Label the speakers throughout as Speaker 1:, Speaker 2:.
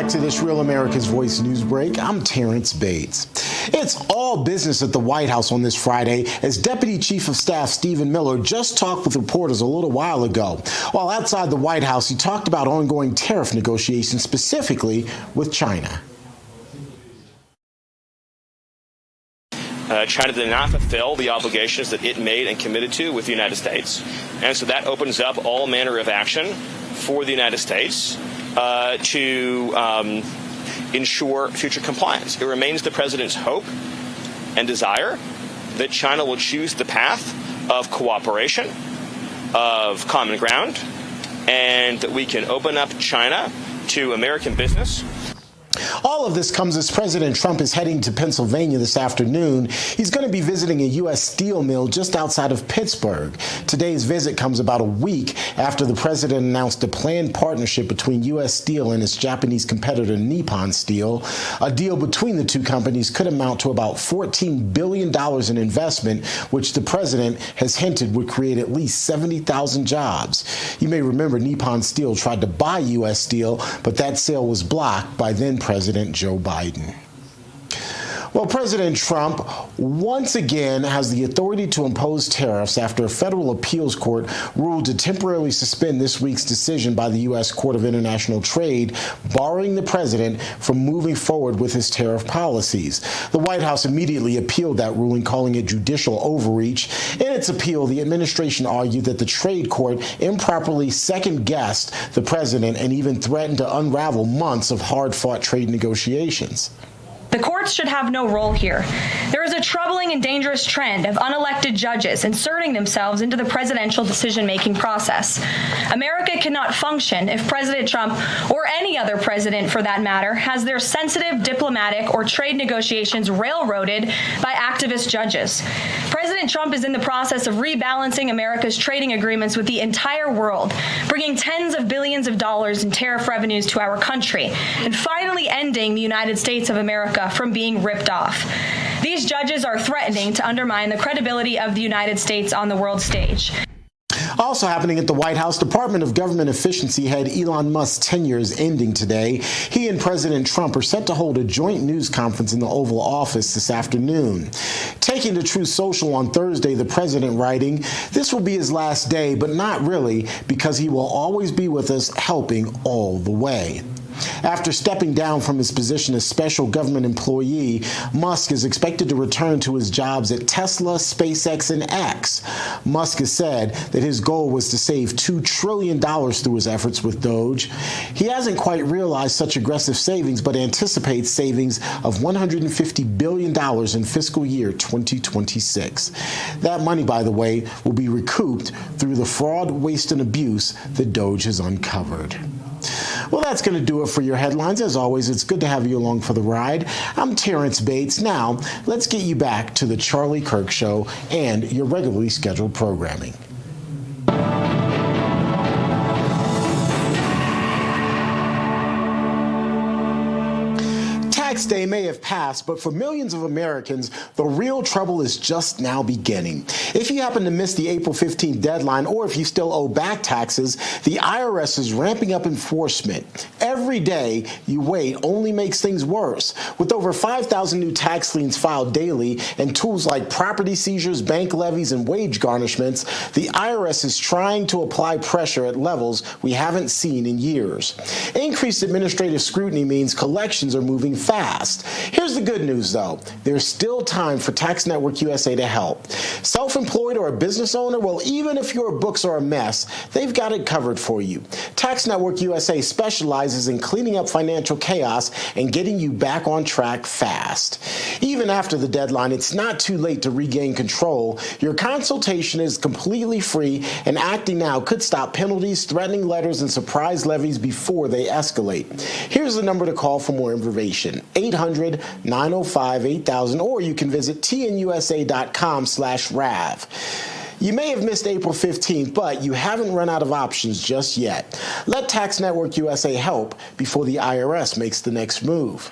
Speaker 1: back to this Real America's Voice news break. I'm Terrence Bates. It's all business at the White House on this Friday as Deputy Chief of Staff Stephen Miller just talked with reporters a little while ago. While outside the White House, he talked about ongoing tariff negotiations, specifically with China.
Speaker 2: China did not fulfill the obligations that it made and committed to with the United States. And so that opens up all manner of action for the United States to ensure future compliance. It remains the president's hope and desire that China will choose the path of cooperation, of common ground, and that we can open up China to American business.
Speaker 1: All of this comes as President Trump is heading to Pennsylvania this afternoon. He's going to be visiting a U.S. steel mill just outside of Pittsburgh. Today's visit comes about a week after the president announced a planned partnership between U.S. Steel and its Japanese competitor Nippon Steel. A deal between the two companies could amount to about $14 billion in investment, which the president has hinted would create at least 70,000 jobs. You may remember Nippon Steel tried to buy U.S. Steel, but that sale was blocked by then President Joe Biden. Well, President Trump once again has the authority to impose tariffs after a federal appeals court ruled to temporarily suspend this week's decision by the U.S. Court of International Trade, barring the president from moving forward with his tariff policies. The White House immediately appealed that ruling, calling it judicial overreach. In its appeal, the administration argued that the trade court improperly second-guessed the president and even threatened to unravel months of hard-fought trade negotiations.
Speaker 3: The courts should have no role here. There is a troubling and dangerous trend of unelected judges inserting themselves into the presidential decision-making process. America cannot function if President Trump, or any other president for that matter, has their sensitive diplomatic or trade negotiations railroaded by activist judges. President Trump is in the process of rebalancing America's trading agreements with the entire world, bringing tens of billions of dollars in tariff revenues to our country, and finally ending the United States of America from being ripped off. These judges are threatening to undermine the credibility of the United States on the world stage.
Speaker 1: Also happening at the White House, Department of Government Efficiency head Elon Musk's tenure is ending today. He and President Trump are set to hold a joint news conference in the Oval Office this afternoon. Taking to Truth Social on Thursday, the president writing, "This will be his last day, but not really, because he will always be with us, helping all the way." After stepping down from his position as special government employee, Musk is expected to return to his jobs at Tesla, SpaceX, and X. Musk has said that his goal was to save $2 trillion through his efforts with DOGE. He hasn't quite realized such aggressive savings, but anticipates savings of $150 billion in fiscal year 2026. That money, by the way, will be recouped through the fraud, waste, and abuse that DOGE has uncovered. Well, that's going to do it for your headlines. As always, it's good to have you along for the ride. I'm Terrence Bates. Now, let's get you back to the Charlie Kirk Show and your regularly scheduled programming. Tax day may have passed, but for millions of Americans, the real trouble is just now beginning. If you happen to miss the April 15th deadline, or if you still owe back taxes, the IRS is ramping up enforcement. Every day you wait only makes things worse. With over 5,000 new tax liens filed daily and tools like property seizures, bank levies, and wage garnishments, the IRS is trying to apply pressure at levels we haven't seen in years. Increased administrative scrutiny means collections are moving fast. Here's the good news, though. There's still time for Tax Network USA to help. Self-employed or a business owner? Well, even if your books are a mess, they've got it covered for you. Tax Network USA specializes in cleaning up financial chaos and getting you back on track fast. Even after the deadline, it's not too late to regain control. Your consultation is completely free, and acting now could stop penalties, threatening letters, and surprise levies before they escalate. Here's the number to call for more information. 800-905-8000, or you can visit tnusa.com/RAV. You may have missed April 15th, but you haven't run out of options just yet. Let Tax Network USA help before the IRS makes the next move.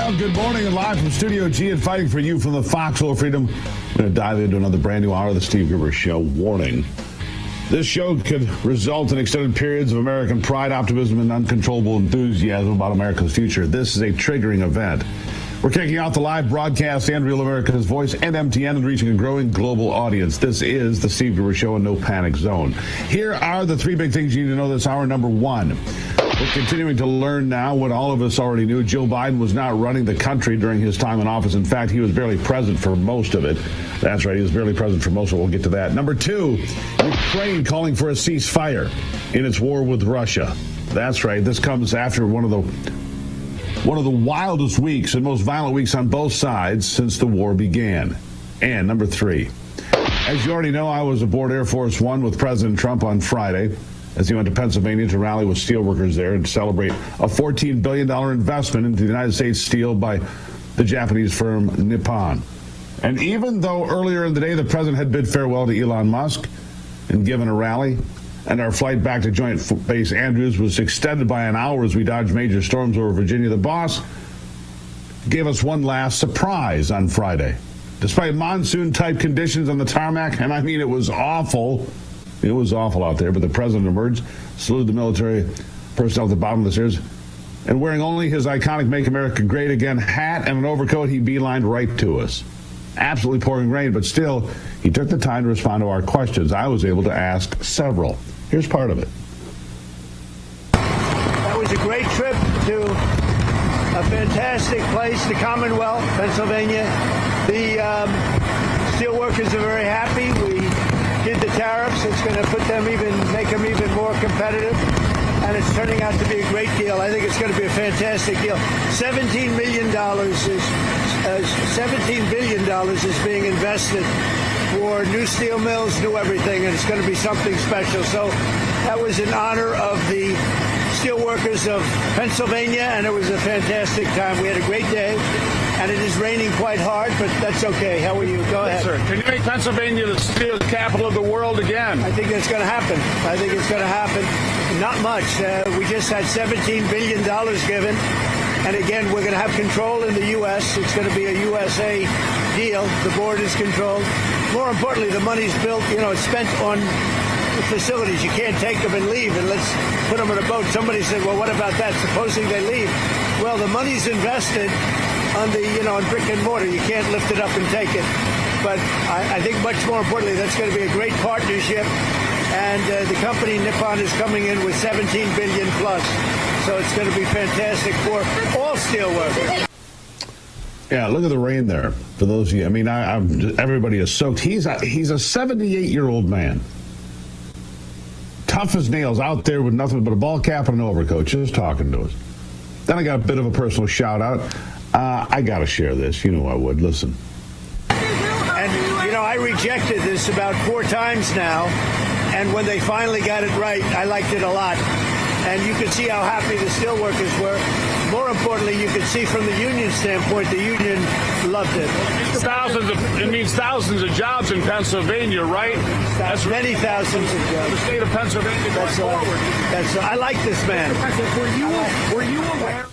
Speaker 4: Well, good morning and live from Studio G and fighting for you from the Foxhole Freedom. We're going to dive into another brand new hour of the Steve Gruber Show. Warning. This show could result in extended periods of American pride, optimism, and uncontrollable enthusiasm about America's future. This is a triggering event. We're kicking out the live broadcast and Real America's Voice and MTN and reaching a growing global audience. This is the Steve Gruber Show and No Panic Zone. Here are the three big things you need to know this hour. Number one, we're continuing to learn now what all of us already knew. Joe Biden was not running the country during his time in office. In fact, he was barely present for most of it. That's right, he was barely present for most of it. We'll get to that. Number two, Ukraine calling for a ceasefire in its war with Russia. That's right, this comes after one of the wildest weeks and most violent weeks on both sides since the war began. And number three, as you already know, I was aboard Air Force One with President Trump on Friday as he went to Pennsylvania to rally with steelworkers there and celebrate a $14 billion investment into the United States steel by the Japanese firm Nippon. And even though earlier in the day the president had bid farewell to Elon Musk and given a rally, and our flight back to Joint Base Andrews was extended by an hour as we dodged major storms over Virginia, the boss gave us one last surprise on Friday. Despite monsoon-type conditions on the tarmac, and I mean it was awful out there, but the president emerged, saluted the military personnel at the bottom of the stairs, and wearing only his iconic Make America Great Again hat and an overcoat, he beelined right to us. Absolutely pouring rain, but still, he took the time to respond to our questions. I was able to ask several. Here's part of it.
Speaker 5: That was a great trip to a fantastic place, the Commonwealth, Pennsylvania. The steelworkers are very happy. We did the tariffs. It's going to make them even more competitive. And it's turning out to be a great deal. I think it's going to be a fantastic deal. $17 billion is being invested for new steel mills, new everything, and it's going to be something special. So that was in honor of the steelworkers of Pennsylvania, and it was a fantastic time. We had a great day, and it is raining quite hard, but that's okay. How are you? Go ahead.
Speaker 6: Sir, can you make Pennsylvania the steel capital of the world again?
Speaker 5: I think that's going to happen. I think it's going to happen. Not much. We just had $17 billion given. And again, we're going to have control in the U.S. It's going to be a USA deal. The board is controlled. More importantly, the money's built, it's spent on facilities. You can't take them and leave and let's put them on a boat. Somebody said, well, what about that? Supposing they leave. Well, the money's invested on on brick and mortar. You can't lift it up and take it. But I think much more importantly, that's going to be a great partnership. And the company Nippon is coming in with $17 billion plus. So it's going to be fantastic for all steelworkers.
Speaker 4: Yeah, look at the rain there. For those of you, everybody is soaked. He's a 78-year-old man. Tough as nails out there with nothing but a ball cap and an overcoat, just talking to us. Then I got a bit of a personal shout out. I got to share this. You know I would. Listen.
Speaker 5: And, I rejected this about 4 times now. And when they finally got it right, I liked it a lot. And you could see how happy the steelworkers were. More importantly, you could see from the union standpoint, the union loved it.
Speaker 6: It means thousands of jobs in Pennsylvania, right?
Speaker 5: That's many thousands of jobs.
Speaker 6: The state of Pennsylvania going forward.
Speaker 5: I like this man.
Speaker 6: Were you aware?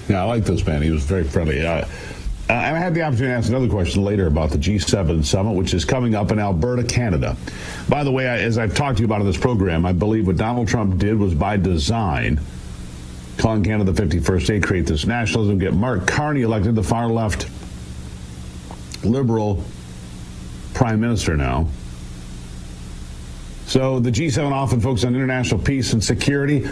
Speaker 4: Yeah, I like this man. He was very friendly. And I had the opportunity to ask another question later about the G7 summit, which is coming up in Alberta, Canada. By the way, as I've talked to you about in this program, I believe what Donald Trump did was by design, calling Canada the 51st state, create this nationalism, get Mark Carney elected, the far-left liberal prime minister now. So the G7 often focuses on international peace and security,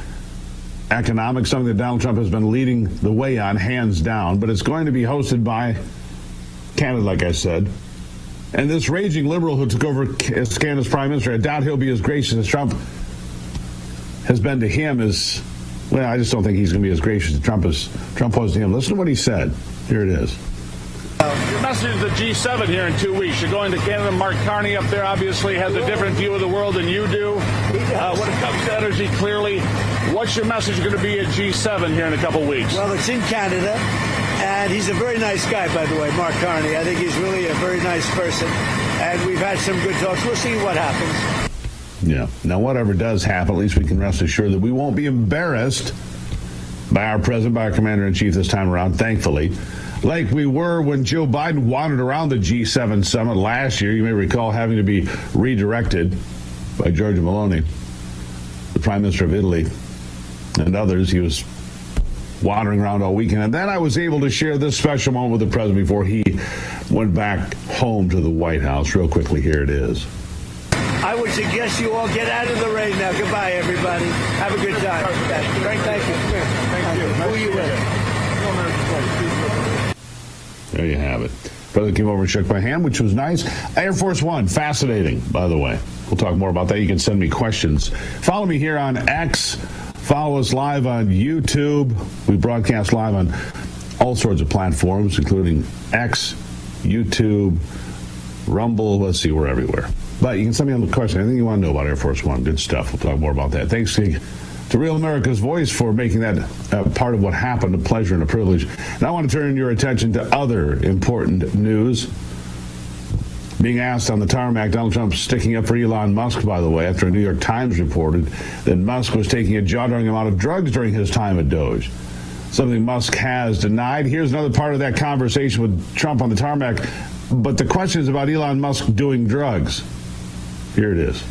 Speaker 4: economics, something that Donald Trump has been leading the way on, hands down, but it's going to be hosted by Canada, like I said. And this raging liberal who took over as Canada's prime minister, I doubt he'll be as gracious as Trump has been to him. I just don't think he's going to be as gracious as Trump was to him. Listen to what he said. Here it is.
Speaker 6: Your message to the G7 here in 2 weeks. You're going to Canada. Mark Carney up there obviously has a different view of the world than you do. When it comes to energy, clearly, what's your message going to be at G7 here in a couple weeks?
Speaker 5: Well, it's in Canada, and he's a very nice guy, by the way, Mark Carney. I think he's really a very nice person, and we've had some good talks. We'll see what happens.
Speaker 4: Yeah. Now, whatever does happen, at least we can rest assured that we won't be embarrassed by our president, by our commander-in-chief this time around, thankfully. Like we were when Joe Biden wandered around the G7 summit last year. You may recall having to be redirected by Giorgia Meloni, the Prime Minister of Italy, and others. He was wandering around all weekend. And then I was able to share this special moment with the president before he went back home to the White House. Real quickly, here it is.
Speaker 5: I would suggest you all get out of the rain now. Goodbye, everybody. Have a good time. Thank you. Thank you. Who are you with?
Speaker 4: There you have it. President came over and shook my hand, which was nice. Air Force One, fascinating, by the way. We'll talk more about that. You can send me questions. Follow me here on X. Follow us live on YouTube. We broadcast live on all sorts of platforms, including X, YouTube, Rumble. Let's see, we're everywhere. But you can send me on the question. Anything you want to know about Air Force One. Good stuff. We'll talk more about that. Thanks to Real America's Voice for making that part of what happened, a pleasure and a privilege. Now I want to turn your attention to other important news. Being asked on the tarmac, Donald Trump sticking up for Elon Musk, by the way, after a New York Times reported that Musk was taking a jaw-dropping amount of drugs during his time at DOGE. Something Musk has denied. Here's another part of that conversation with Trump on the tarmac. But the question is about Elon Musk doing drugs. Here it is.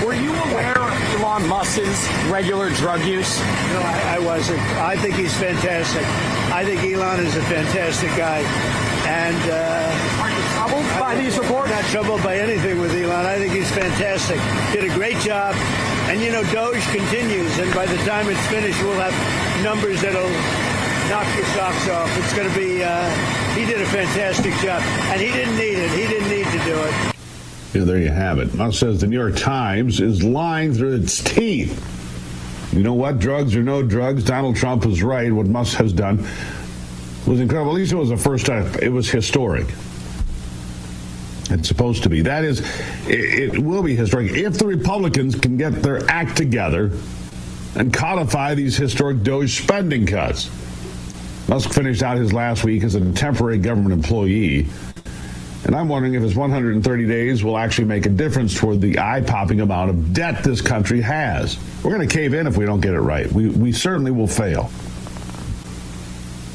Speaker 7: Were you aware of Elon Musk's regular drug use?
Speaker 5: No, I wasn't. I think he's fantastic. I think Elon is a fantastic guy. And
Speaker 7: Are you troubled by these reports?
Speaker 5: I'm not troubled by anything with Elon. I think he's fantastic. Did a great job. And, you know, DOGE continues. And by the time it's finished, we'll have numbers that'll knock your socks off. It's going to be, he did a fantastic job. And he didn't need it. He didn't need to do it.
Speaker 4: Yeah, there you have it. Musk says the New York Times is lying through its teeth. You know what? Drugs or no drugs, Donald Trump was right. What Musk has done was incredible. At least it was the first time. It was historic. It's supposed to be. That is, it will be historic if the Republicans can get their act together and codify these historic DOGE spending cuts. Musk finished out his last week as a temporary government employee. And I'm wondering if his 130 days will actually make a difference toward the eye-popping amount of debt this country has. We're going to cave in if we don't get it right. We certainly will fail.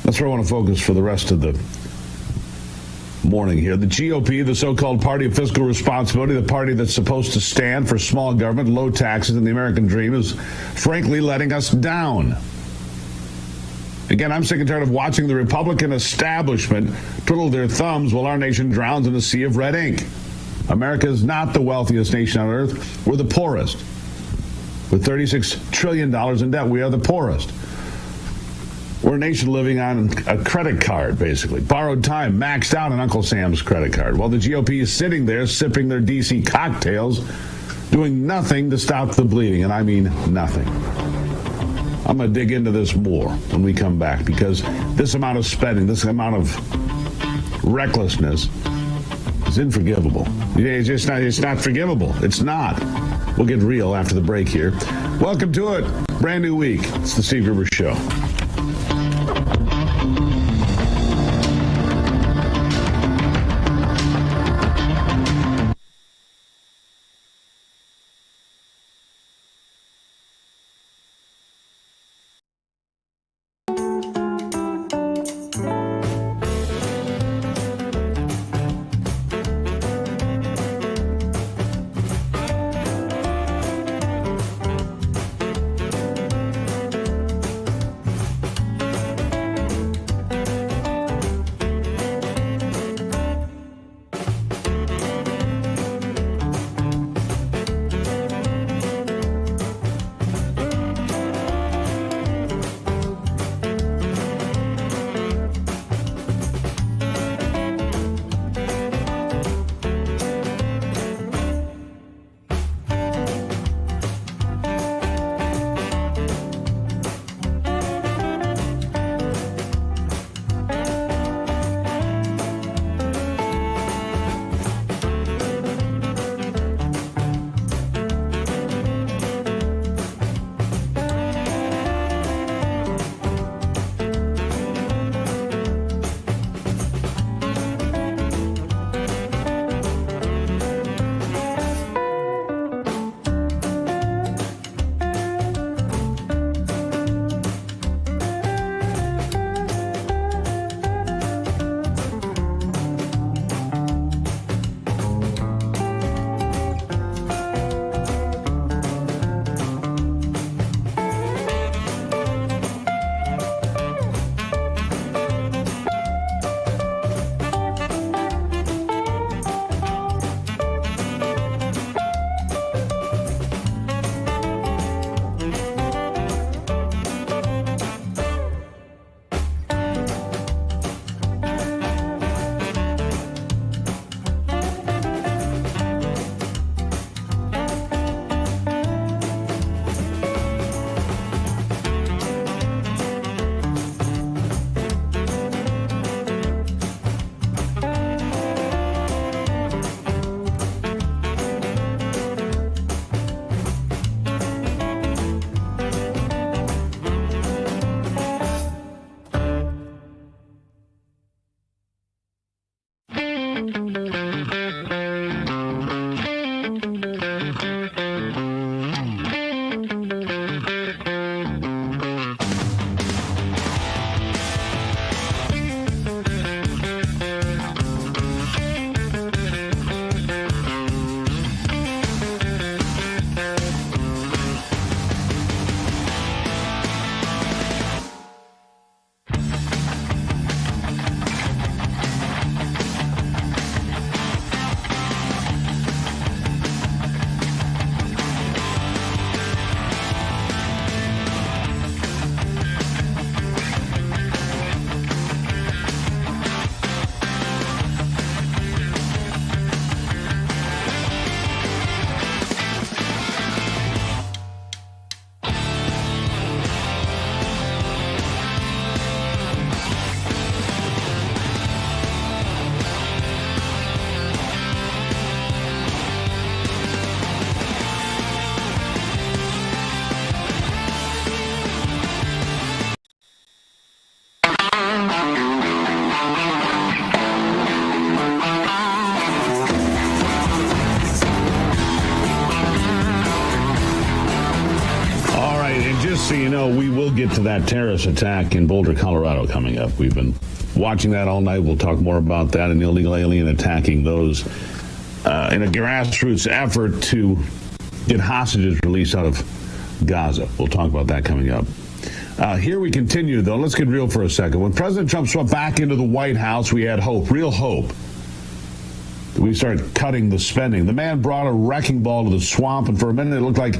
Speaker 4: That's where I want to focus for the rest of the morning here. The GOP, the so-called party of fiscal responsibility, the party that's supposed to stand for small government, low taxes, and the American dream, is frankly letting us down. Again, I'm sick and tired of watching the Republican establishment twiddle their thumbs while our nation drowns in a sea of red ink. America is not the wealthiest nation on earth. We're the poorest. With $36 trillion in debt, we are the poorest. We're a nation living on a credit card, basically. Borrowed time, maxed out on Uncle Sam's credit card, while the GOP is sitting there sipping their D.C. cocktails, doing nothing to stop the bleeding, and I mean nothing. I'm going to dig into this more when we come back, because this amount of spending, this amount of recklessness is unforgivable. It's not forgivable. It's not. We'll get real after the break here. Welcome to it. Brand new week. It's the Steve Gruber Show. you know, we will get to that terrorist attack in Boulder, Colorado coming up. We've been watching that all night. We'll talk more about that, an illegal alien attacking those in a grassroots effort to get hostages released out of Gaza. We'll talk about that coming up. Here we continue, though. Let's get real for a second. When President Trump swept back into the White House, we had hope, real hope. We started cutting the spending. The man brought a wrecking ball to the swamp, and for a minute it looked like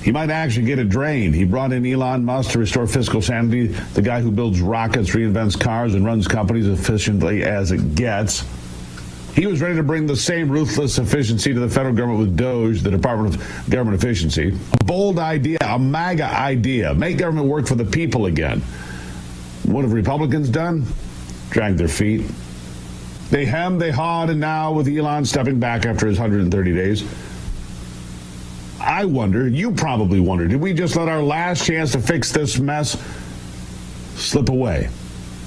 Speaker 4: he might actually get it drained. He brought in Elon Musk to restore fiscal sanity, the guy who builds rockets, reinvents cars, and runs companies efficiently as it gets. He was ready to bring the same ruthless efficiency to the federal government with DOGE, the Department of Government Efficiency. A bold idea, a MAGA idea. Make government work for the people again. What have Republicans done? Dragged their feet. They hemmed, they hawed, and now with Elon stepping back after his 130 days, I wonder, you probably wonder, did we just let our last chance to fix this mess slip away?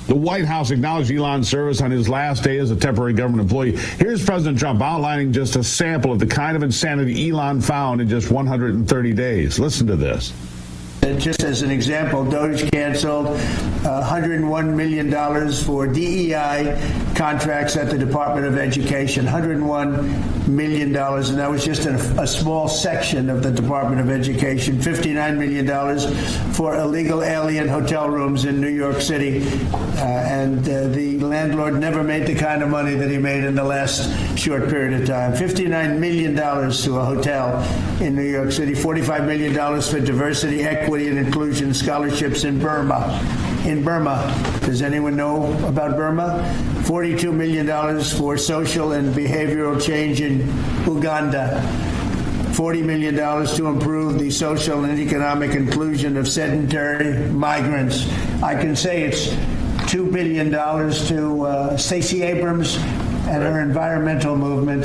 Speaker 4: The White House acknowledged Elon's service on his last day as a temporary government employee. Here's President Trump outlining just a sample of the kind of insanity Elon found in just 130 days. Listen to this.
Speaker 5: Just as an example, DOGE canceled $101 million for DEI contracts at the Department of Education, $101 million, and that was just a small section of the Department of Education, $59 million for illegal alien hotel rooms in New York City, and the landlord never made the kind of money that he made in the last short period of time. $59 million to a hotel in New York City, $45 million for diversity, equity, and inclusion scholarships in Burma. Does anyone know about Burma? $42 million for social and behavioral change in Uganda. $40 million to improve the social and economic inclusion of sedentary migrants. I can say it's $2 billion to Stacey Abrams and her environmental movement.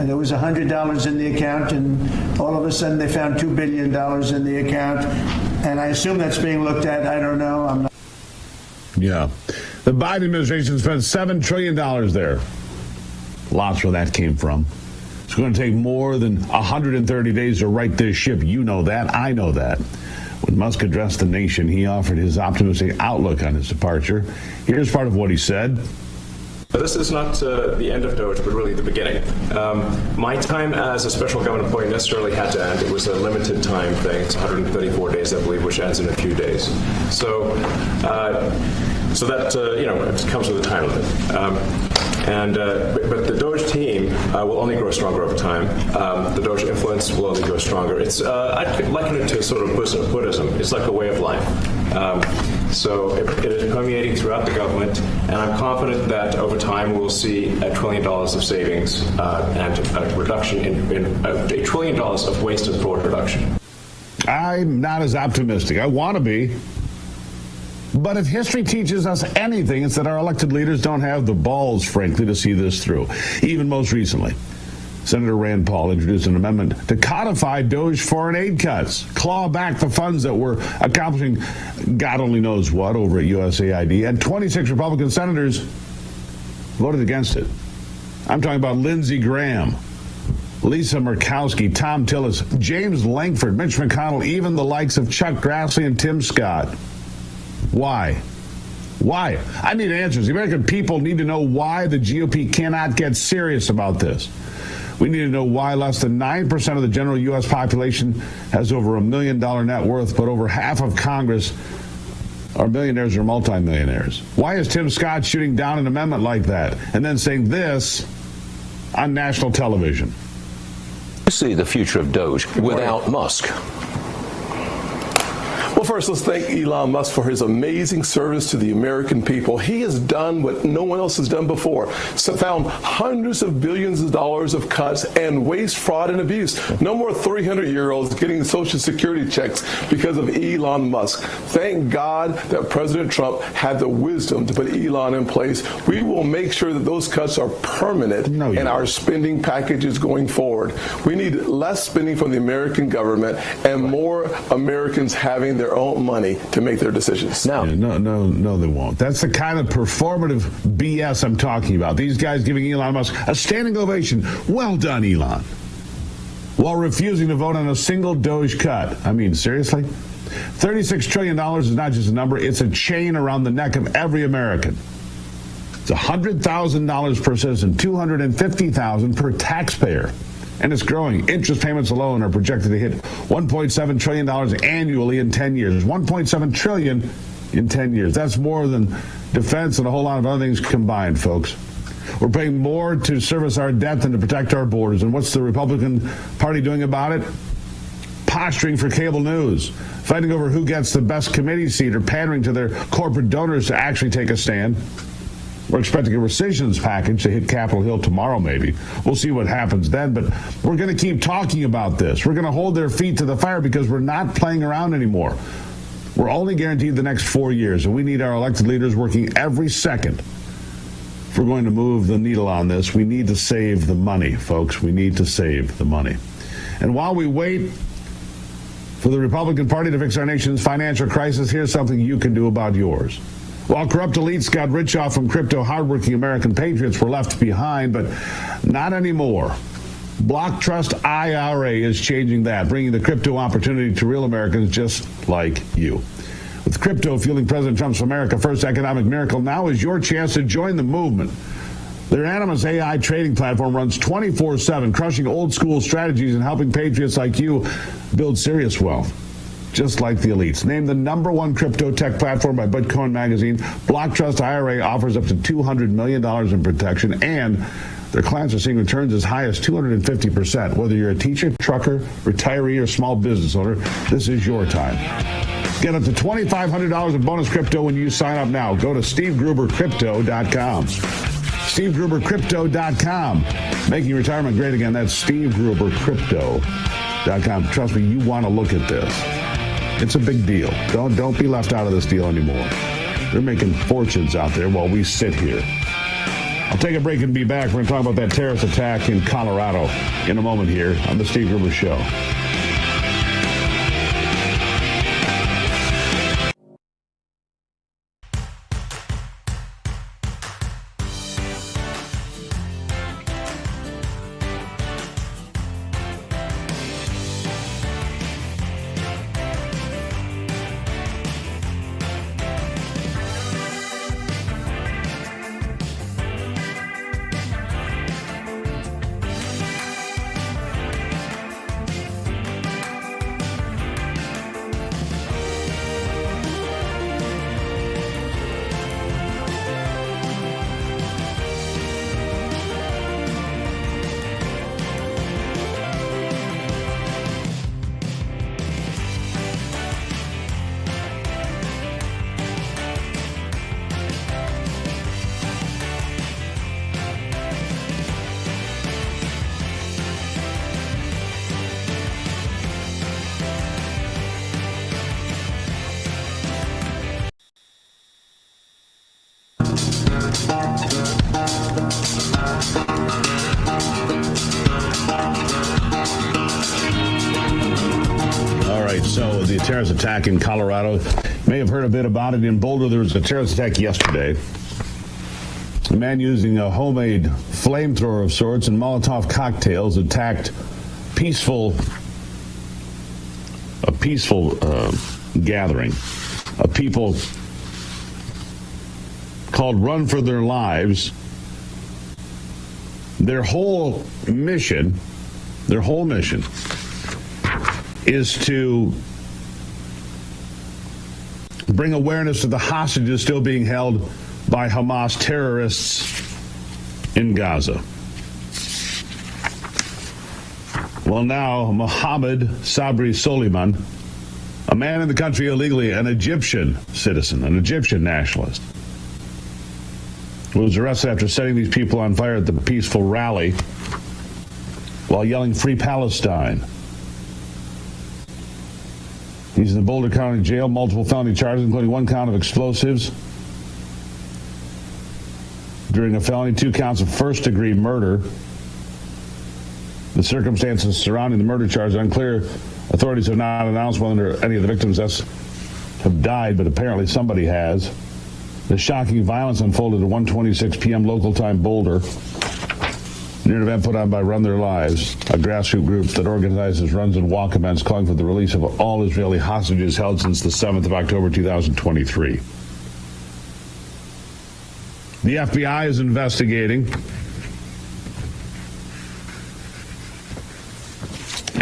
Speaker 5: There was $100 in the account, and all of a sudden they found $2 billion in the account. And I assume that's being looked at. I don't know. I'm not.
Speaker 4: Yeah. The Biden administration spent $7 trillion there. Lots where that came from. It's going to take more than 130 days to right this ship. You know that. I know that. When Musk addressed the nation, he offered his optimistic outlook on his departure. Here's part of what he said.
Speaker 8: This is not the end of DOGE, but really the beginning. My time as a special government employee necessarily had to end. It was a limited time thing. It's 134 days, I believe, which ends in a few days. So that it comes with a time limit. But the DOGE team will only grow stronger over time. The DOGE influence will only grow stronger. I'd liken it to sort of Buddhism. It's like a way of life. So it is permeating throughout the government, and I'm confident that over time we'll see $1 trillion of savings and a reduction in $1 trillion of waste and fraud reduction.
Speaker 4: I'm not as optimistic. I want to be. But if history teaches us anything, it's that our elected leaders don't have the balls, frankly, to see this through. Even most recently, Senator Rand Paul introduced an amendment to codify DOGE foreign aid cuts, claw back the funds that were accomplishing God only knows what over at USAID, and 26 Republican senators voted against it. I'm talking about Lindsey Graham, Lisa Murkowski, Tom Tillis, James Lankford, Mitch McConnell, even the likes of Chuck Grassley and Tim Scott. Why? Why? I need answers. The American people need to know why the GOP cannot get serious about this. We need to know why less than 9% of the general U.S. population has over $1 million net worth, but over half of Congress are millionaires or multimillionaires. Why is Tim Scott shooting down an amendment like that and then saying this on national television?
Speaker 9: You see the future of DOGE without Musk?
Speaker 10: Well, first, let's thank Elon Musk for his amazing service to the American people. He has done what no one else has done before. So found hundreds of billions of dollars of cuts and waste, fraud, and abuse. No more 300-year-olds getting Social Security checks because of Elon Musk. Thank God that President Trump had the wisdom to put Elon in place. We will make sure that those cuts are permanent in our spending packages going forward. We need less spending from the American government and more Americans having their own money to make their decisions.
Speaker 4: No, they won't. That's the kind of performative BS I'm talking about. These guys giving Elon Musk a standing ovation. Well done, Elon. While refusing to vote on a single DOGE cut. I mean, seriously? $36 trillion is not just a number, it's a chain around the neck of every American. It's $100,000 per citizen, $250,000 per taxpayer. And it's growing. Interest payments alone are projected to hit $1.7 trillion annually in 10 years. $1.7 trillion in 10 years. That's more than defense and a whole lot of other things combined, folks. We're paying more to service our debt than to protect our borders. And what's the Republican Party doing about it? Posturing for cable news, fighting over who gets the best committee seat, or pandering to their corporate donors to actually take a stand. We're expecting a rescissions package to hit Capitol Hill tomorrow, maybe. We'll see what happens then, but we're going to keep talking about this. We're going to hold their feet to the fire because we're not playing around anymore. We're only guaranteed the next 4 years, and we need our elected leaders working every second. If we're going to move the needle on this, we need to save the money, folks. We need to save the money. And while we wait for the Republican Party to fix our nation's financial crisis, here's something you can do about yours. While corrupt elites got rich off from crypto, hardworking American patriots were left behind, but not anymore. Block Trust IRA is changing that, bringing the crypto opportunity to real Americans just like you. With crypto fueling President Trump's America First economic miracle, now is your chance to join the movement. Their Animus AI trading platform runs 24/7, crushing old-school strategies and helping patriots like you build serious wealth, just like the elites. Named the #1 crypto tech platform by Bitcoin Magazine, Block Trust IRA offers up to $200 million in protection, and their clients are seeing returns as high as 250%. Whether you're a teacher, trucker, retiree, or small business owner, this is your time. Get up to $2,500 in bonus crypto when you sign up now. Go to SteveGruberCrypto.com. SteveGruberCrypto.com. Making retirement great again. That's SteveGruberCrypto.com. Trust me, you want to look at this. It's a big deal. Don't be left out of this deal anymore. They're making fortunes out there while we sit here. I'll take a break and be back. We're going to talk about that terrorist attack in Colorado in a moment here on the Steve Gruber Show. So the terrorist attack in Colorado, you may have heard a bit about it. In Boulder, there was a terrorist attack yesterday. A man using a homemade flamethrower of sorts and Molotov cocktails attacked a peaceful gathering of people called Run for Their Lives. Their whole mission is to bring awareness to the hostages still being held by Hamas terrorists in Gaza. Well, now Mohammed Sabri Soliman, a man in the country illegally, an Egyptian citizen, an Egyptian nationalist, was arrested after setting these people on fire at the peaceful rally while yelling "Free Palestine." He's in the Boulder County Jail, multiple felony charges, including 1 count of explosives during a felony, 2 counts of first-degree murder. The circumstances surrounding the murder charge are unclear. Authorities have not announced whether any of the victims have died, but apparently somebody has. The shocking violence unfolded at 1:26 p.m. local time Boulder. Near an event put on by Run Their Lives, a grassroots group that organizes runs and walk events calling for the release of all Israeli hostages held since the 7th of October 2023. The FBI is investigating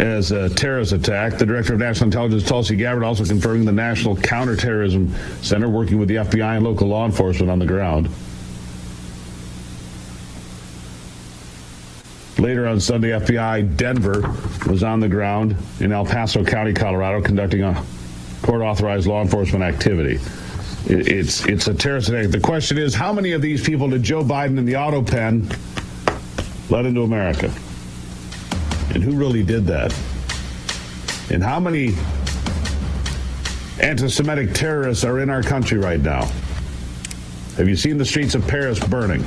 Speaker 4: as a terrorist attack. The Director of National Intelligence, Tulsi Gabbard, also confirming the National Counterterrorism Center working with the FBI and local law enforcement on the ground. Later on Sunday, FBI Denver was on the ground in El Paso County, Colorado, conducting a court-authorized law enforcement activity. It's a terrorist attack. The question is, how many of these people did Joe Biden in the auto pen let into America? And who really did that? And how many anti-Semitic terrorists are in our country right now? Have you seen the streets of Paris burning?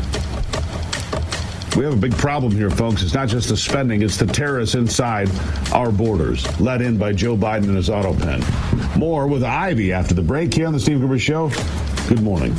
Speaker 4: We have a big problem here, folks. It's not just the spending, it's the terrorists inside our borders, let in by Joe Biden and his auto pen. More with Ivy after the break here on the Steve Gruber Show. Good morning.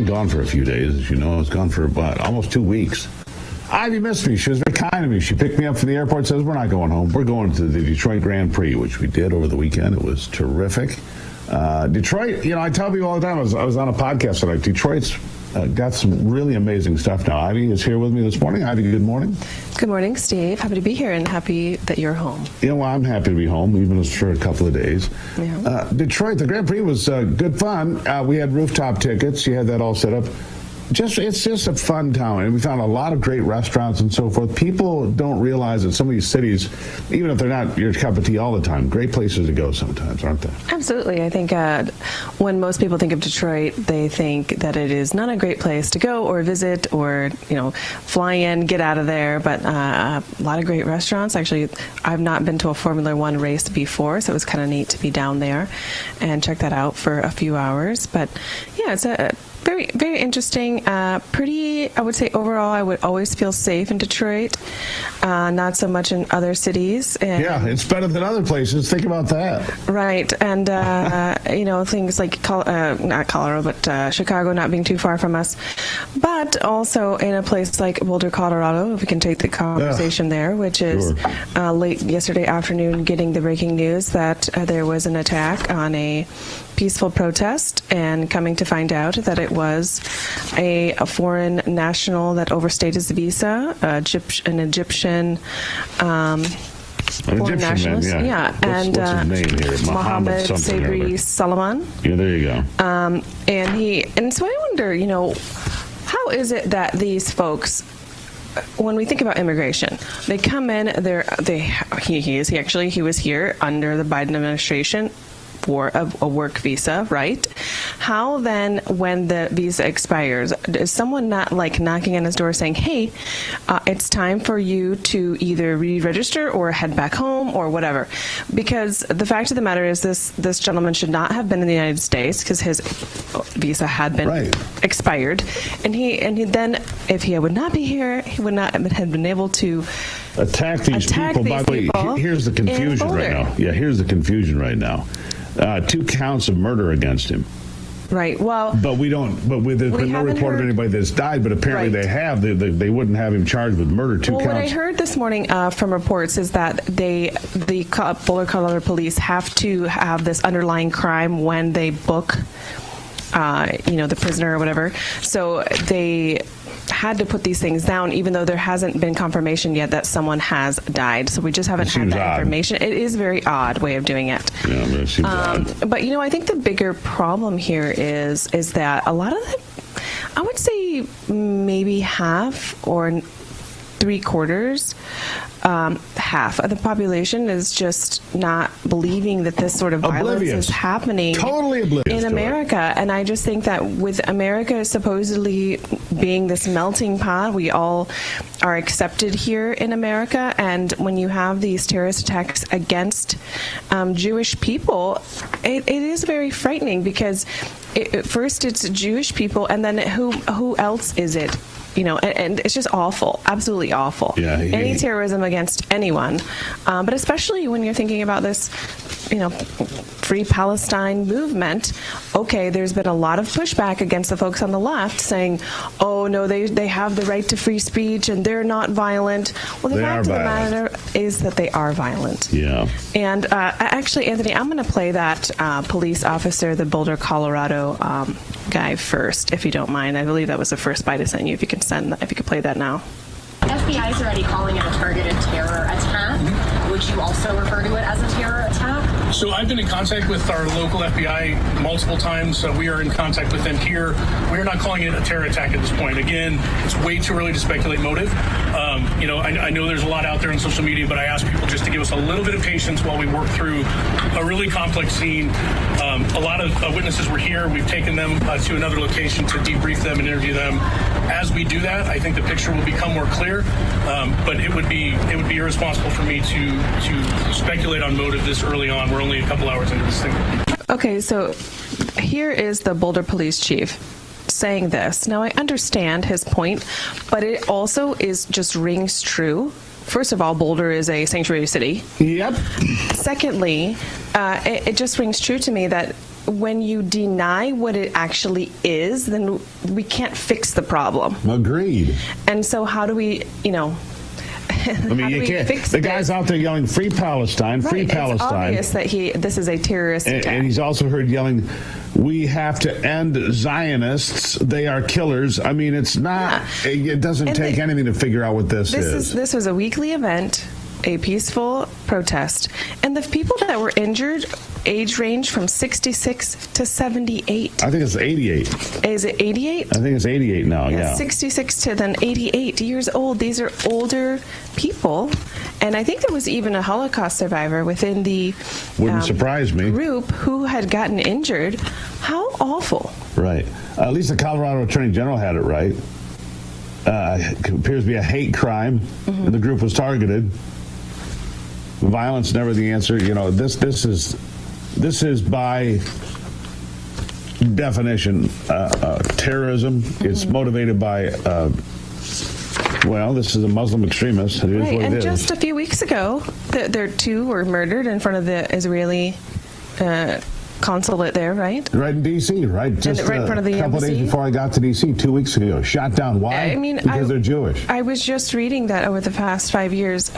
Speaker 4: Gone for a few days, as you know. I was gone for about almost 2 weeks. Ivy missed me. She was very kind to me. She picked me up from the airport, says, we're not going home. We're going to the Detroit Grand Prix, which we did over the weekend. It was terrific. Detroit, I tell people all the time, I was on a podcast tonight. Detroit's got some really amazing stuff now. Ivy is here with me this morning. Ivy, good morning.
Speaker 11: Good morning, Steve. Happy to be here and happy that you're home.
Speaker 4: I'm happy to be home, even if it's for a couple of days.
Speaker 11: Yeah.
Speaker 4: Detroit, the Grand Prix was good fun. We had rooftop tickets. You had that all set up. It's just a fun town, and we found a lot of great restaurants and so forth. People don't realize that some of these cities, even if they're not your cup of tea all the time, great places to go sometimes, aren't they?
Speaker 11: Absolutely. I think when most people think of Detroit, they think that it is not a great place to go or visit or, fly in, get out of there. But a lot of great restaurants. Actually, I've not been to a Formula One race before, so it was kind of neat to be down there and check that out for a few hours. But yeah, it's a very, very interesting. Pretty, I would say overall, I would always feel safe in Detroit. Not so much in other cities. And
Speaker 4: yeah, it's better than other places. Think about that.
Speaker 11: Right. And, things like, not Colorado, but Chicago not being too far from us. But also in a place like Boulder, Colorado, if we can take the conversation there, which is late yesterday afternoon getting the breaking news that there was an attack on a peaceful protest, and coming to find out that it was a foreign national that overstayed his visa, an Egyptian foreign nationalist.
Speaker 4: Man, yeah. What's his name here?
Speaker 11: Mohammed Sabri Salman.
Speaker 4: Yeah, there you go.
Speaker 11: And so I wonder, how is it that these folks, when we think about immigration, they come in, he was here under the Biden administration for a work visa, right? How then, when the visa expires, is someone not knocking on his door saying, hey, it's time for you to either re-register or head back home or whatever? Because the fact of the matter is this gentleman should not have been in the United States because his visa had been expired. And he then, if he would not be here, he would not have been able to
Speaker 4: attack these people. By the way, here's the confusion right now. Yeah, here's the confusion right now. 2 counts of murder against him.
Speaker 11: Right. Well,
Speaker 4: but there's been no report of anybody that's died. But apparently they have. They wouldn't have him charged with murder. 2 counts.
Speaker 11: What I heard this morning from reports is that the Boulder, Colorado police have to have this underlying crime when they book, the prisoner or whatever. So they had to put these things down, even though there hasn't been confirmation yet that someone has died. So we just haven't had that information. It is a very odd way of doing it.
Speaker 4: Yeah, it seems odd.
Speaker 11: But I think the bigger problem here is that a lot of I would say maybe half or 3/4, half of the population is just not believing that this sort of violence is happening in America. And I just think that with America supposedly being this melting pot, we all are accepted here in America. And when you have these terrorist attacks against Jewish people, it is very frightening because first it's Jewish people, and then who else is it? And it's just awful, absolutely awful.
Speaker 4: Yeah,
Speaker 11: any terrorism against anyone, but especially when you're thinking about this, Free Palestine movement. Okay, there's been a lot of pushback against the folks on the left saying, oh, no, they have the right to free speech and they're not violent. Well, the fact of the matter is that they are violent.
Speaker 4: Yeah.
Speaker 11: And actually, Anthony, I'm going to play that police officer, the Boulder, Colorado guy first, if you don't mind. I believe that was the first bite I sent you. If you could play that now.
Speaker 12: FBI is already calling it a targeted terror attack. Would you also refer to it as a terror attack?
Speaker 13: So I've been in contact with our local FBI multiple times. We are in contact with them here. We are not calling it a terror attack at this point. Again, it's way too early to speculate motive. I know there's a lot out there on social media, but I ask people just to give us a little bit of patience while we work through a really complex scene. A lot of witnesses were here. We've taken them to another location to debrief them and interview them. As we do that, I think the picture will become more clear. But it would be irresponsible for me to speculate on motive this early on. We're only a couple hours into this thing.
Speaker 11: Okay, so here is the Boulder police chief saying this. Now, I understand his point, but it also just rings true. First of all, Boulder is a sanctuary city.
Speaker 4: Yep.
Speaker 11: Secondly, it just rings true to me that when you deny what it actually is, then we can't fix the problem.
Speaker 4: Agreed.
Speaker 11: And so how do we,
Speaker 4: I mean, you can't. The guy's out there yelling "Free Palestine, Free Palestine."
Speaker 11: It's obvious that this is a terrorist attack.
Speaker 4: And he's also heard yelling, "We have to end Zionists. They are killers." I mean, it's not. Yeah. It doesn't take anything to figure out what this is.
Speaker 11: This was a weekly event, a peaceful protest, and the people that were injured age range from 66 to 78.
Speaker 4: I think it's 88.
Speaker 11: Is it 88?
Speaker 4: I think it's 88 now, yeah.
Speaker 11: 66 to then 88 years old. These are older people. And I think there was even a Holocaust survivor within the
Speaker 4: Wouldn't surprise me.
Speaker 11: Group who had gotten injured. How awful.
Speaker 4: Right. At least the Colorado Attorney General had it right. It appears to be a hate crime, and the group was targeted. Violence never the answer. You know, this is by definition terrorism. It's motivated by this is a Muslim extremist. It is what it is.
Speaker 11: Just a few weeks ago, there two were murdered in front of the Israeli consulate there, right?
Speaker 4: Right in D.C., right? Just
Speaker 11: right in front of the
Speaker 4: a couple
Speaker 11: embassy.
Speaker 4: days before I got to D.C., 2 weeks ago. Shot down. Why?
Speaker 11: I mean,
Speaker 4: because they're Jewish.
Speaker 11: I was just reading that over the past 5 years,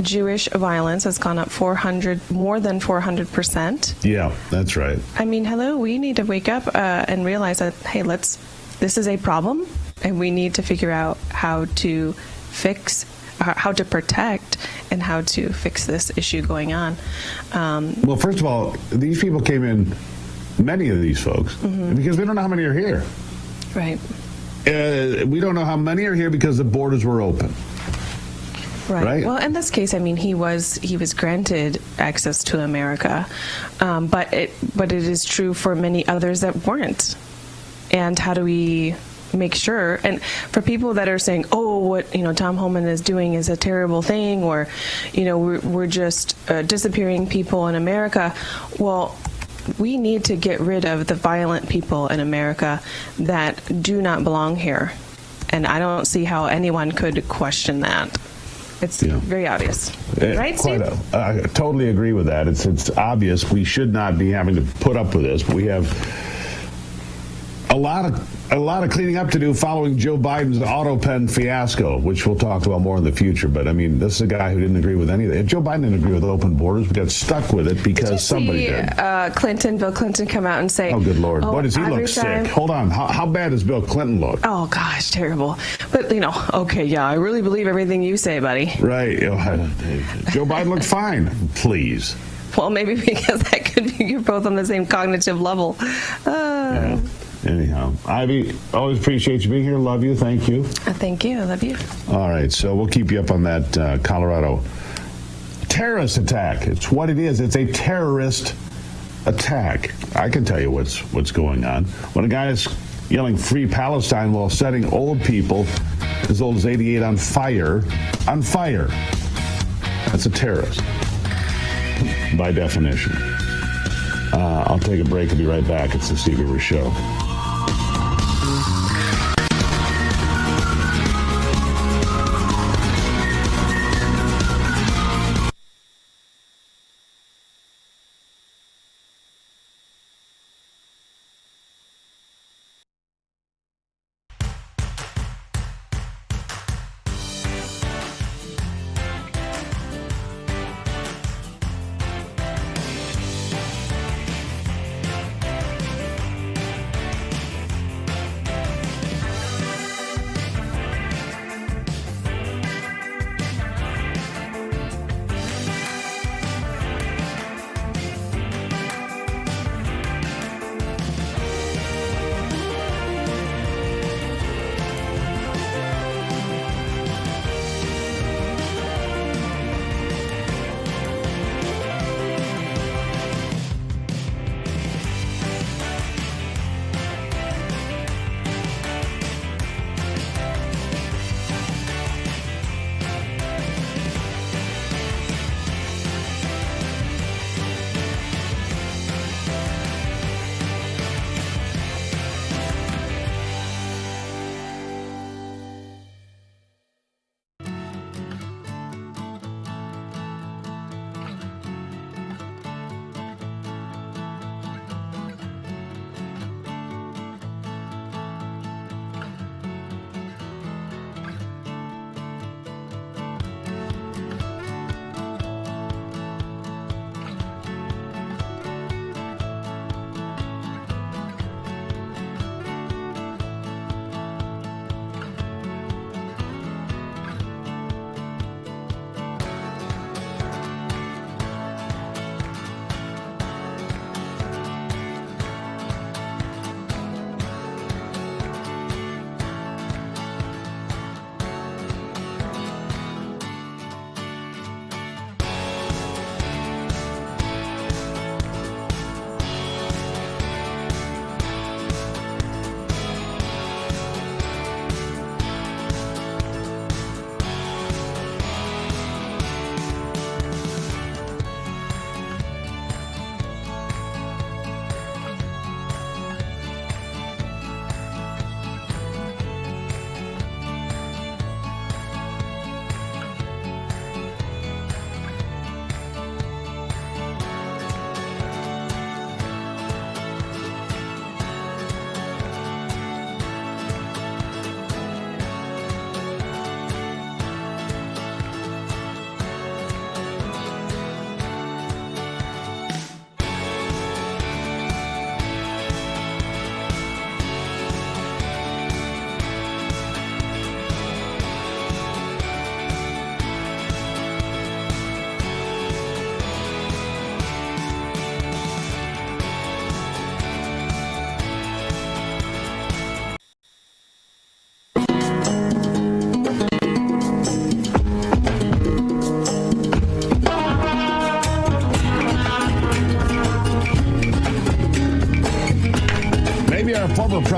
Speaker 11: Jewish violence has gone up more than 400%.
Speaker 4: Yeah, that's right.
Speaker 11: I mean, hello, we need to wake up and realize that, hey, this is a problem, and we need to figure out how to fix, how to protect, and how to fix this issue going on.
Speaker 4: Well, first of all, these people came in, many of these folks, because we don't know how many are here.
Speaker 11: Right.
Speaker 4: We don't know how many are here because the borders were open. Right.
Speaker 11: Well, in this case, I mean, he was granted access to America, but it is true for many others that weren't. And how do we make sure? And for people that are saying, "Oh, what Tom Homan is doing is a terrible thing," or we're just disappearing people in America. Well, we need to get rid of the violent people in America that do not belong here, and I don't see how anyone could question that. It's very obvious. Right, Steve?
Speaker 4: I totally agree with that. It's obvious we should not be having to put up with this, but we have a lot of cleaning up to do following Joe Biden's auto pen fiasco, which we'll talk about more in the future. But I mean, this is a guy who didn't agree with any of it. If Joe Biden didn't agree with open borders, we got stuck with it because somebody did.
Speaker 11: Bill Clinton come out and say,
Speaker 4: "Oh, good Lord, what does he look sick?" Hold on, how bad does Bill Clinton look?
Speaker 11: Oh gosh, terrible. But okay, yeah, I really believe everything you say, buddy.
Speaker 4: Right. Joe Biden looked fine. Please.
Speaker 11: Well, maybe because that could be you're both on the same cognitive level.
Speaker 4: Yeah. Anyhow, Ivy, always appreciate you being here. Love you. Thank you.
Speaker 11: Thank you. Love you.
Speaker 4: All right. So we'll keep you up on that Colorado terrorist attack. It's what it is. It's a terrorist attack. I can tell you what's going on. When a guy is yelling "Free Palestine" while setting old people as old as 88 on fire, that's a terrorist by definition. I'll take a break and be right back. It's the Steve Gruber Show.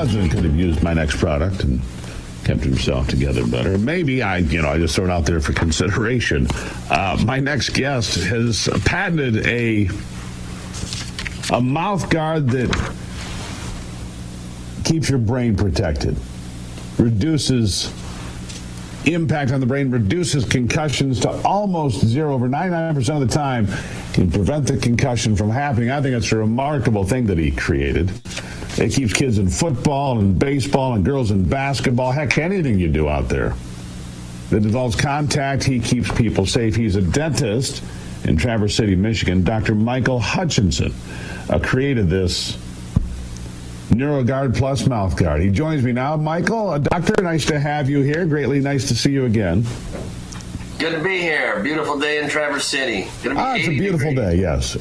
Speaker 4: president could have used my next product and kept himself together better. Maybe I just throw it out there for consideration. My next guest has patented a mouth guard that keeps your brain protected, reduces impact on the brain, reduces concussions to almost zero. Over 99% of the time, can prevent the concussion from happening. I think it's a remarkable thing that he created. It keeps kids in football and baseball and girls in basketball. Heck, anything you do out there that involves contact, he keeps people safe. He's a dentist in Traverse City, Michigan. Dr. Michael Hutchinson created this NeuroGuard Plus mouth guard. He joins me now. Michael, doctor, nice to have you here. Greatly nice to see you again.
Speaker 14: Good to be here. Beautiful day in Traverse City.
Speaker 4: It's a beautiful day, yes.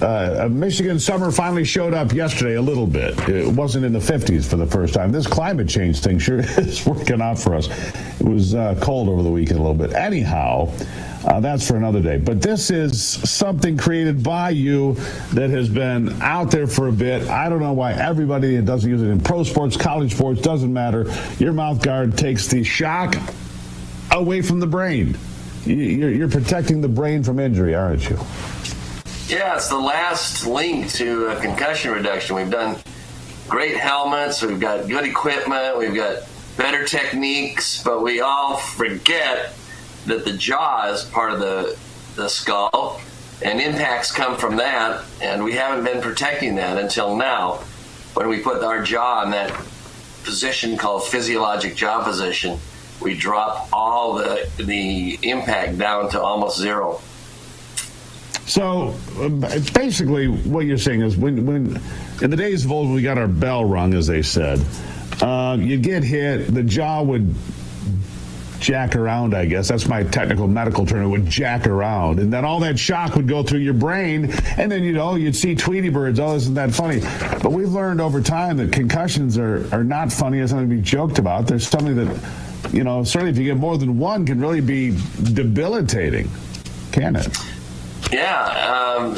Speaker 4: Michigan summer finally showed up yesterday a little bit. It wasn't in the 50s for the first time. This climate change thing sure is working out for us. It was cold over the weekend a little bit. Anyhow, that's for another day. But this is something created by you that has been out there for a bit. I don't know why everybody doesn't use it in pro sports, college sports, doesn't matter. Your mouth guard takes the shock away from the brain. You're protecting the brain from injury, aren't you?
Speaker 14: Yeah, it's the last link to concussion reduction. We've done great helmets, we've got good equipment, we've got better techniques, but we all forget that the jaw is part of the skull, and impacts come from that, and we haven't been protecting that until now, when we put our jaw in that position called physiologic jaw position. We drop all the impact down to almost zero.
Speaker 4: So basically what you're saying is when in the days of old when we got our bell rung, as they said, you'd get hit, the jaw would jack around, I guess. That's my technical medical term. It would jack around. And then all that shock would go through your brain. And then, you'd see Tweety birds. Oh, isn't that funny? But we've learned over time that concussions are not funny. It's something to be joked about. There's something that, certainly if you get more than one, can really be debilitating, can it?
Speaker 14: Yeah,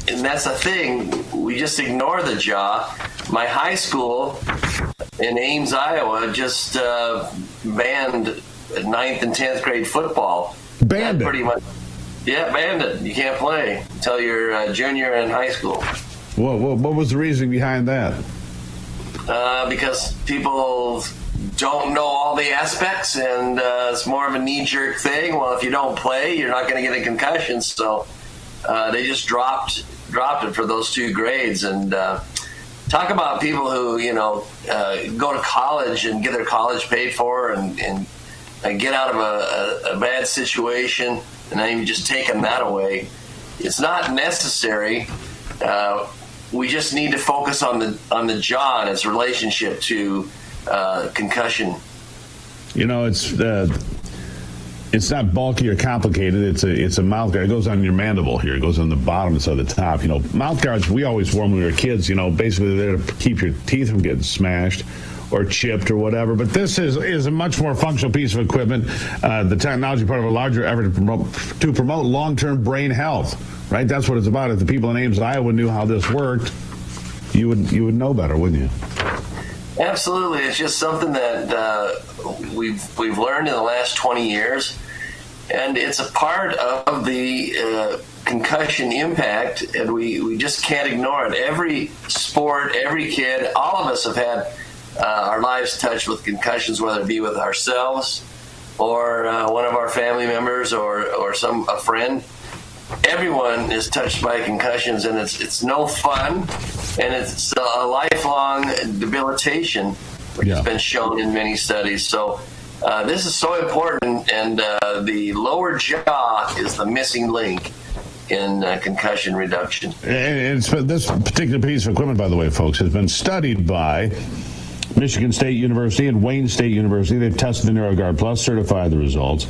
Speaker 14: and that's the thing. We just ignore the jaw. My high school in Ames, Iowa, just banned 9th and 10th grade football.
Speaker 4: Banned it?
Speaker 14: Pretty much. Yeah, banned it. You can't play until you're a junior in high school.
Speaker 4: What was the reason behind that?
Speaker 14: Because people don't know all the aspects, and it's more of a knee-jerk thing. Well, if you don't play, you're not going to get a concussion. So they just dropped it for those 2 grades. And talk about people who go to college and get their college paid for and get out of a bad situation, and then you just taking that away. It's not necessary. We just need to focus on the jaw and its relationship to concussion.
Speaker 4: It's not bulky or complicated. It's a mouth guard. It goes on your mandible here. It goes on the bottom instead of the top. Mouth guards we always wore when we were kids. Basically they're there to keep your teeth from getting smashed or chipped or whatever. But this is a much more functional piece of equipment. The technology part of a larger effort to promote long-term brain health. Right? That's what it's about. If the people in Ames, Iowa knew how this worked, you would know better, wouldn't you?
Speaker 14: Absolutely. It's just something that we've learned in the last 20 years, and it's a part of the concussion impact, and we just can't ignore it. Every sport, every kid, all of us have had our lives touched with concussions, whether it be with ourselves or one of our family members or a friend. Everyone is touched by concussions, and it's no fun, and it's a lifelong debilitation, which has been shown in many studies. So this is so important, and the lower jaw is the missing link in concussion reduction.
Speaker 4: And this particular piece of equipment, by the way, folks, has been studied by Michigan State University and Wayne State University. They've tested the NeuroGuard Plus, certified the results.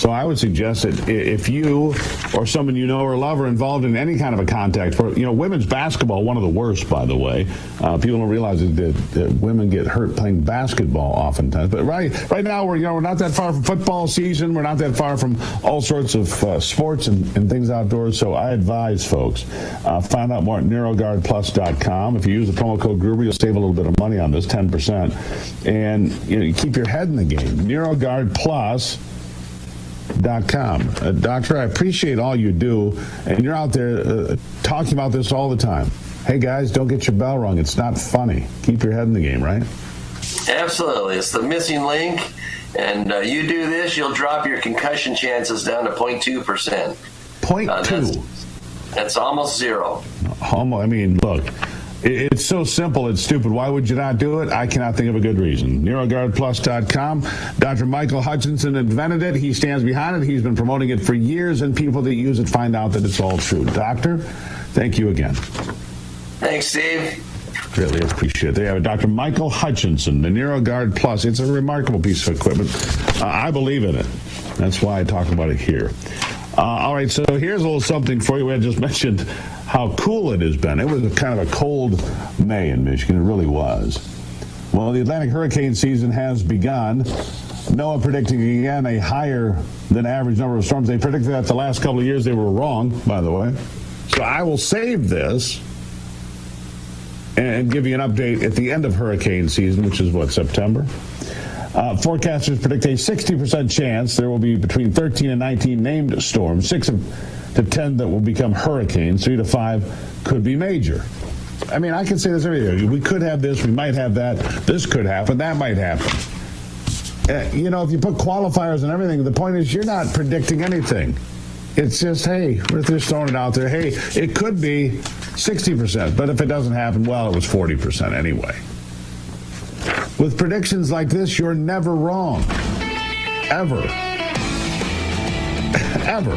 Speaker 4: So I would suggest that if you or someone you know or love are involved in any kind of a contact sport, women's basketball, one of the worst, by the way. People don't realize that women get hurt playing basketball oftentimes. But right now we're not that far from football season. We're not that far from all sorts of sports and things outdoors. So I advise folks, find out more at NeuroGuardPlus.com. If you use the promo code Gruber, you'll save a little bit of money on this, 10%. And you keep your head in the game. NeuroGuardPlus.com. Doctor, I appreciate all you do, and you're out there talking about this all the time. Hey, guys, don't get your bell rung. It's not funny. Keep your head in the game, right?
Speaker 14: Absolutely. It's the missing link, and you do this, you'll drop your concussion chances down to 0.2%.
Speaker 4: 0.2?
Speaker 14: That's almost zero.
Speaker 4: Look, it's so simple, it's stupid. Why would you not do it? I cannot think of a good reason. NeuroGuardPlus.com. Dr. Michael Hutchinson invented it. He stands behind it. He's been promoting it for years, and people that use it find out that it's all true. Doctor, thank you again.
Speaker 14: Thanks, Steve.
Speaker 4: Really appreciate it. They have Dr. Michael Hutchinson, the NeuroGuard Plus. It's a remarkable piece of equipment. I believe in it. That's why I talk about it here. All right, so here's a little something for you. We had just mentioned how cool it has been. It was kind of a cold May in Michigan. It really was. Well, the Atlantic hurricane season has begun. NOAA predicting again a higher than average number of storms. They predicted that the last couple of years. They were wrong, by the way. So I will save this and give you an update at the end of hurricane season, which is September. Forecasters predict a 60% chance there will be between 13 and 19 named storms, 6 to 10 that will become hurricanes, 3 to 5 could be major. I can say this every year. We could have this, we might have that, this could happen, that might happen. If you put qualifiers and everything, the point is you're not predicting anything. It's just, hey, we're just throwing it out there. Hey, it could be 60%, but if it doesn't happen, well, it was 40% anyway. With predictions like this, you're never wrong. Ever. Ever.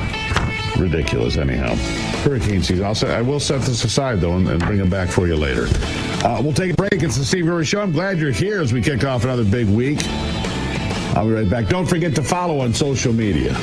Speaker 4: Ridiculous, anyhow. Hurricane season. I will set this aside, though, and bring them back for you later. We'll take a break. It's the Steve Gruber Show. I'm glad you're here as we kick off another big week. I'll be right back. Don't forget to follow on social media.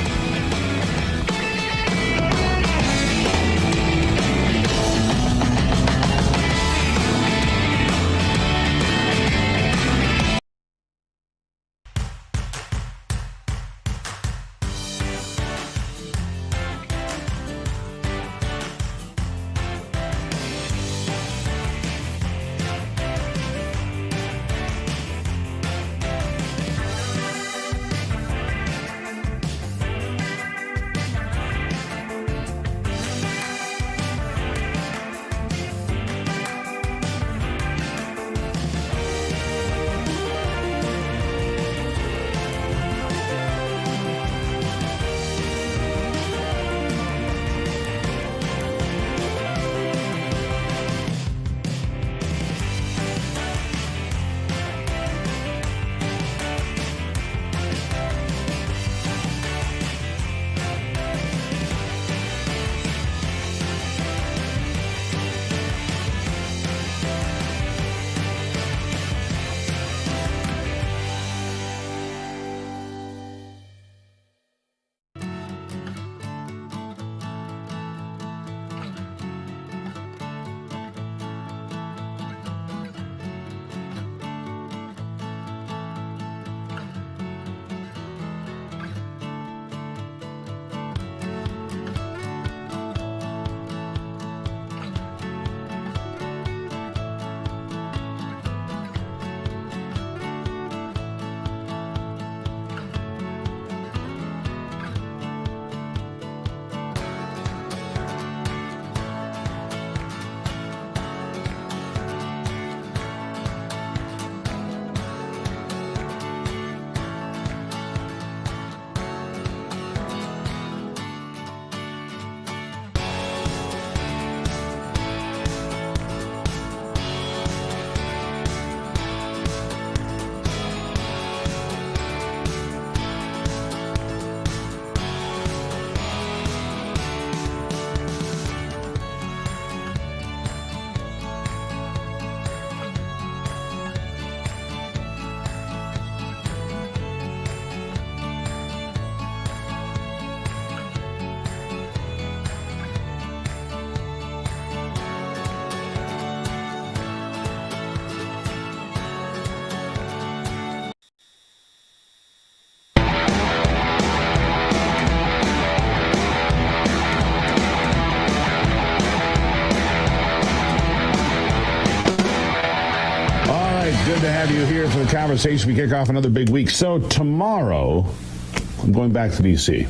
Speaker 4: of the conversation. We kick off another big week. So tomorrow, I'm going back to D.C.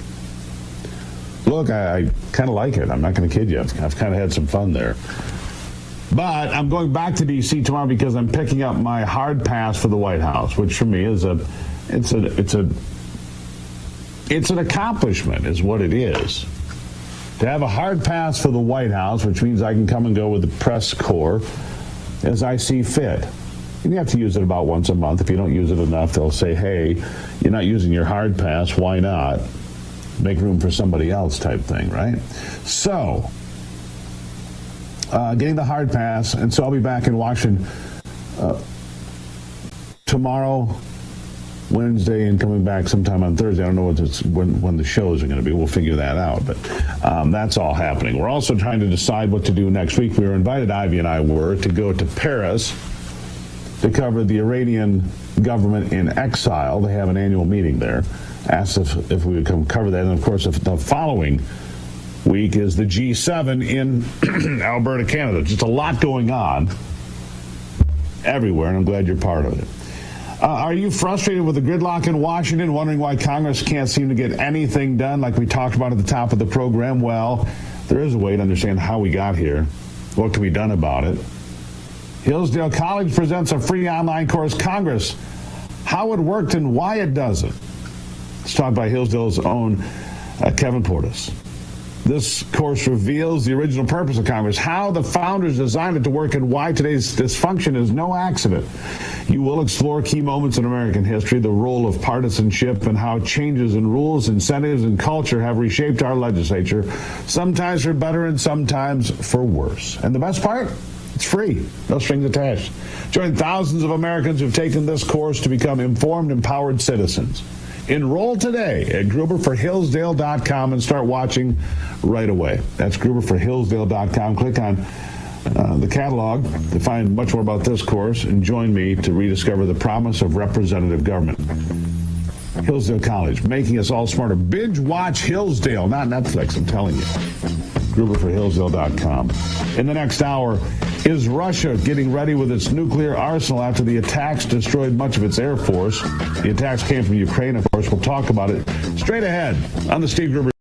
Speaker 4: Look, I kind of like it. I'm not going to kid you. I've kind of had some fun there. But I'm going back to D.C. tomorrow because I'm picking up my hard pass for the White House, which for me is it's an accomplishment, is what it is. To have a hard pass for the White House, which means I can come and go with the press corps as I see fit. And you have to use it about once a month. If you don't use it enough, they'll say, hey, you're not using your hard pass. Why not? Make room for somebody else type thing, right? So, getting the hard pass, and so I'll be back in Washington tomorrow, Wednesday, and coming back sometime on Thursday. I don't know when the shows are going to be. We'll figure that out, but that's all happening. We're also trying to decide what to do next week. We were invited, Ivy and I were, to go to Paris to cover the Iranian government in exile. They have an annual meeting there. Asked if we would come cover that. And, of course, if the following week is the G7 in Alberta, Canada. Just a lot going on everywhere, and I'm glad you're part of it. Are you frustrated with the gridlock in Washington, wondering why Congress can't seem to get anything done like we talked about at the top of the program? Well, there is a way to understand how we got here. What can be done about it? Hillsdale College presents a free online course, Congress, How It Worked and Why It Doesn't. It's taught by Hillsdale's own Kevin Portis. This course reveals the original purpose of Congress, how the founders designed it to work, and why today's dysfunction is no accident. You will explore key moments in American history, the role of partisanship, and how changes in rules, incentives, and culture have reshaped our legislature, sometimes for better and sometimes for worse. And the best part? It's free. No strings attached. Join thousands of Americans who've taken this course to become informed, empowered citizens. Enroll today at GruberForHillsdale.com and start watching right away. That's GruberForHillsdale.com. Click on the catalog to find much more about this course and join me to rediscover the promise of representative government. Hillsdale College, making us all smarter. Binge watch Hillsdale, not Netflix, I'm telling you. GruberForHillsdale.com. In the next hour, is Russia getting ready with its nuclear arsenal after the attacks destroyed much of its air force? The attacks came from Ukraine, of course. We'll talk about it straight ahead on the Steve Gruber